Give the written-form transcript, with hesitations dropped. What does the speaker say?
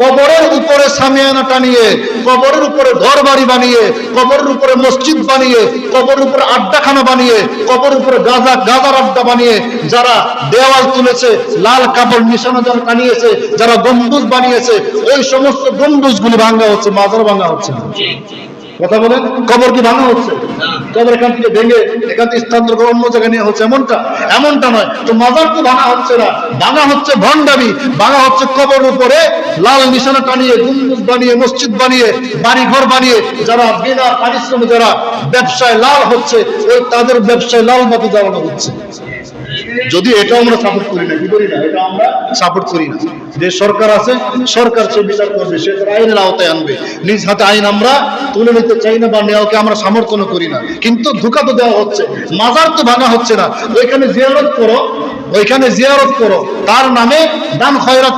কবরের উপরে সামিয়ানা টানিয়ে, কবরের উপরে ঘর বাড়ি বানিয়ে, কবরের উপরে মসজিদ বানিয়ে, কবরের উপরে আড্ডাখানা বানিয়ে, কবরের উপরে গাজার আড্ডা বানিয়ে যারা দেওয়াল তুলেছে, লাল কাপড় নিশানা যারা টানিয়েছে, যারা গম্বুজ বানিয়েছে, ওই সমস্ত গম্বুজগুলি ভাঙা হচ্ছে, মাজার ভাঙা হচ্ছে না। কথা বলেন, কবর কি ভাঙা হচ্ছে? কবর এখান থেকে ভেঙে এখান থেকে স্থানান্তর করে অন্য জায়গায় নিয়ে হচ্ছে, এমনটা নয় তো। মাজার তো ভাঙা হচ্ছে না, ভাঙা হচ্ছে ভণ্ডামি, ভাঙা হচ্ছে কবর উপরে লাল নিশানা টানিয়ে, গম্বুজ বানিয়ে, মসজিদ বানিয়ে, বাড়ি ঘর বানিয়ে যারা বিনা পারিশ্রমে যারা ব্যবসায় লাল হচ্ছে, ওই তাদের ব্যবসায় লাল বাতি জ্বালানো হচ্ছে। যদি এটা আমরা সাপোর্ট করি না, কি করি না, এটা আমরা সাপোর্ট করি না। যে সরকার আছে, সরকার সে বিচার করবে, সে তার আইনের আওতায় আনবে। নিজ হাতে আইন আমরা তুলে নিতে চাই না বা নেওয়াকে আমরা সমর্থন করি না, কিন্তু ধোঁকা তো দেওয়া হচ্ছে। মাজার তো ভাঙা হচ্ছে না, ওইখানে জিয়ারত করো, ওইখানে জিয়ারত করো, তার নামে দান খয়রাত